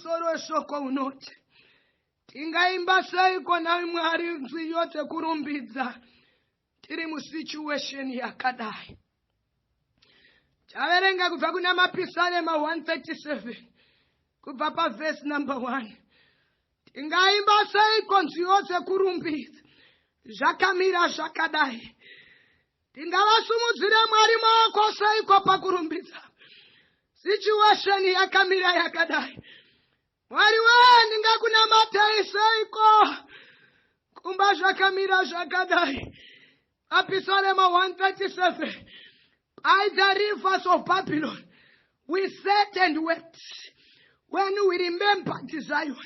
pamusoro weshoko unoti tingaimba seiko nawe Mwari nzwi yote kurumbidza tiri musituation yakadai. Taverenga kubva kuna Mapisarema 137 kubva paverse number 1. Tingaimba seiko nzwi yote kurumbidza zvakamira zvakadai. Tingavasumudzire Mwari maoko seiko pakurumbidza situation yakamira yakadai. Mwari we ndingakunamatai seiko kumba zvakamira zvakadai. Mapisarema 137. By the rivers of Babylon we sat and wept when we remembered Zion.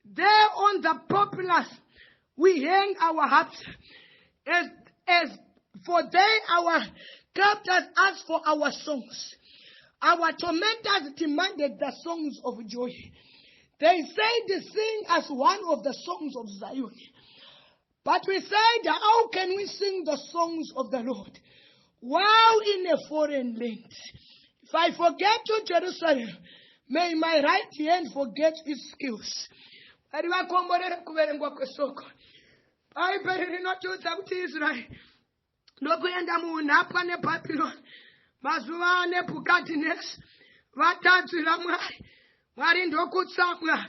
There on the poplars we hang our harps, as for they our captors asked for our songs. Our tormentors demanded the songs of joy. They said, sing as one of the songs of Zion. But we said, how can we sing the songs of the Lord while in a foreign land? If I forget to Jerusalem, may my right hand forget its skills. Israel ndokuenda muunhapwa neBhabhironi mazuva aNebhukadhineza vatadzira Mwari. Mwari ndokutsamwa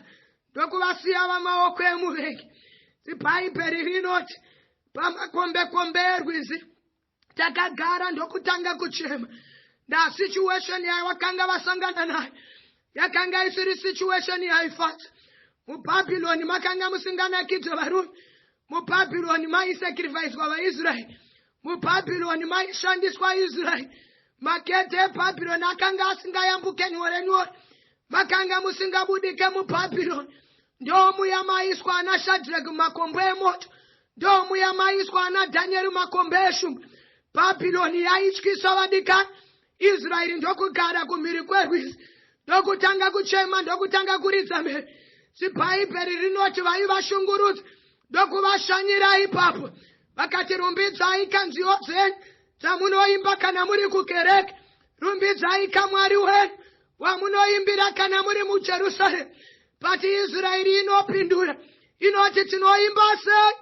ndokuvasiya vamaoko emuvengi. Bhaibheri rinoti pamakombekombe erwizi takagara ndokutanga kuchema. Situation yavakanga vasangana nayo yakanga isiri situation yaifadza. MuBhabhironi makanga musinganakidze varume. MuBhabhironi maisacrificewa vaIsraeri. MuBhabhironi maishandiswa Israeri. Makete eBhabhironi akanga asingayambuke nyore nyore. Makanga musingabudike muBhabhironi. Ndomuya maiswa ana Shadrach makombo emoto. Ndomuya maiswa ana Daniel makombo eshumba. Bhabhironi yaityisa vadikani. Israeri ndokugara kumhiri kwerwizi. Ndokutanga kuchema, ndokutanga kuridza mhere. Bhaibheri rinoti vaivashungurudza ndokuvashanyira ipapo. Vakati rumbidzai kanziyo dzenyu dzamunoimba kana muri kukereke. Rumbidzai kamwari wenyu wamunoimbira kana muri muJerusarema. But Israeri inopindura inoti tinoimba sei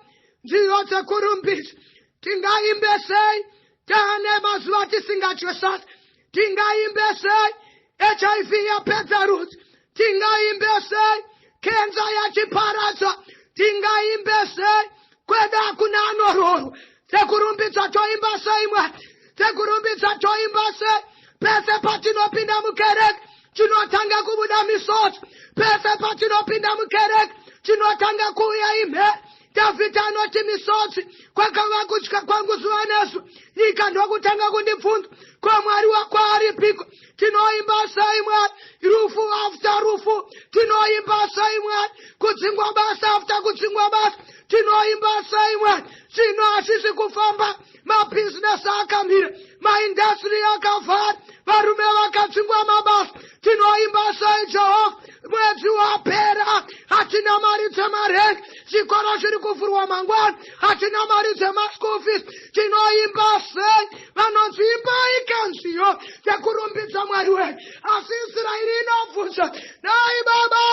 nziyo dzekurumbidza. Tingaimbe sei taane mazuva tisingatyosati. Tingaimbe sei HIV yapedza rudzi. Tingaimbe sei kenza yachiparadza. Tingaimbe sei kweda kuna anororo. Tekurumbidza toimba sei Mwari. Tekurumbidza toimba sei pese patinopinda mukereke tinotanga kubuda misodzi. Pese patinopinda mukereke tinotanga kuuya imhe. Davhidhi anoti misodzi kwakava kutya kwangu zuva nezuva. Nyika ndokutanga kundibvunza ko Mwari wako aripiko. Tinoimba sei Mwari rufu after rufu. Tinoimba sei Mwari kudzingwa basa after kudzingwa basa. Tinoimba sei Mwari zvino hasisi kufamba. Mabusiness akamira, maindustry akavhara, varume vakadzingwa mabasa. Tinoimba sei Jehovha mwedzi wapera hatina mari dzemarengi. Zvikoro zviri kuvhurwa mangwana hatina mari dzemaschool fees. Tinoimba sei vanonzi imbai kanziyo yekurumbidza Mwari wedu. Asi Israeri inobvunza dai baba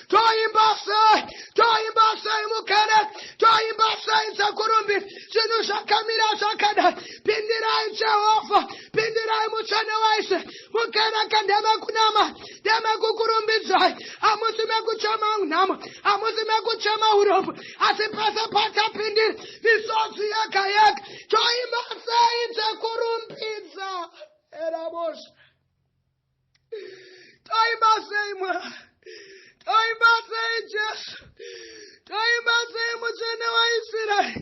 toimba sei. Toimba sei mukereke. Toimba sei dzekurumbidza. Zvinhu zvakamira zvakadai. Pindirai Jehovha. Pindirai mutsvene waIsraeri. Mukereke ndemakunama ndemekukurumbidzai. Hamusi mekuchema unhamo. Hamusi mekuchema urombo. Asi pese patapindira misodzi yega yega. Toimba sei dzekurumbidza. Erabosha. Toimba sei Mwari. Toimba sei Jesu. Toimba sei mutsvene waIsraeri.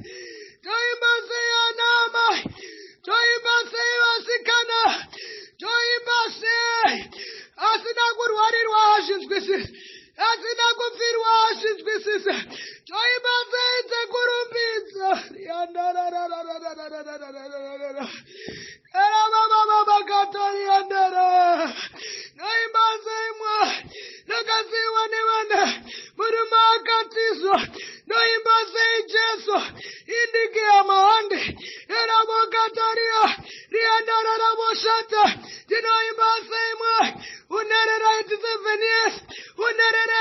Toimba sei anamai. Toimba sei vasikana. Toimba sei asina kurwarirwa hazvinzwisisi. Asina kupfirwa hazvinzwisisi. Toimba sei dzekurumbidza. Toimba sei Mwari nakasiyiwa nevana murume akatizwa. Toimba sei Jesu indikia mahande eramokataria riandara ramoshata. Tinoimba sei Mwari unerera 87 years unerera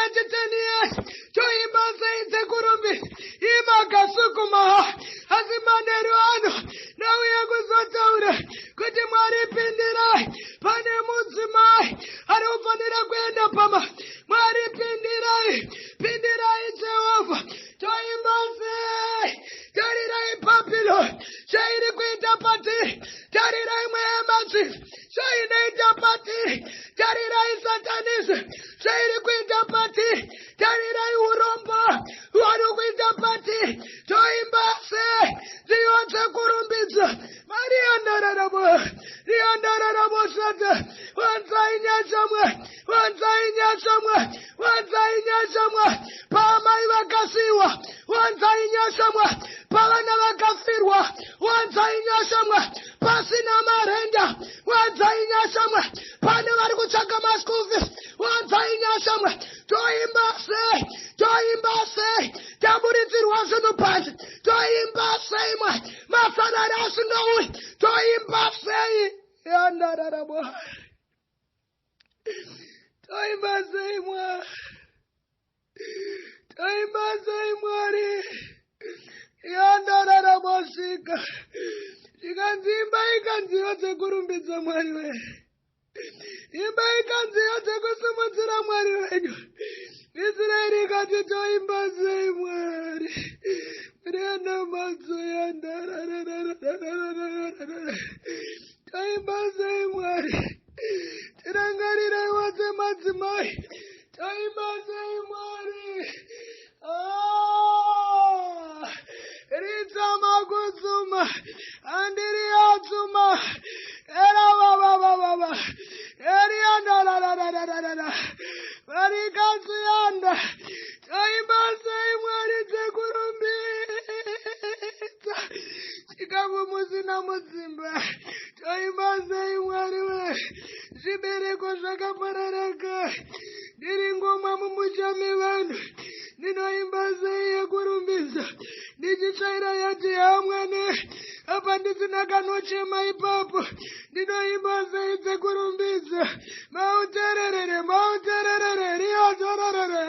nyashamwa pamai vakasiwa, wanzai nyashamwa pavana vakafirwa, wanzai nyashamwa pasina marenda, wanzai nyashamwa pane vari kutsvaka maschool fees, wanzai nyashamwa. Toimba sei taburitsirwa zvinhu panze, toimba sei masarari asingauyi, toimba sei yandararabwa, toimba sei Mwari yandararabwasvika zvikanzi imba ikanziyo dzekurumbidza Mwari wedu, imba ikanziyo dzekusimudzira Mwari wedu. Israeri ikati toimba sei Mwari, rena matso yandarararararararara, toimba sei Mwari, tirangariraiwa semadzimai, toimba sei Mwari. Ritama kutsuma andiri atsuma era baba erianda varikatsuyanda, toimba sei Mwari dzekurumbidza chikafu musina mudzimba, toimba sei Mwari we zvibereko zvakapararaka, ndiri ngoma mumuchami vanhu, ndinoimba sei yekurumbidza ndichitsvaira yati hamwane apa ndisina kanochema ipapo, ndinoimba sei dzekurumbidza mautererere riyatorerere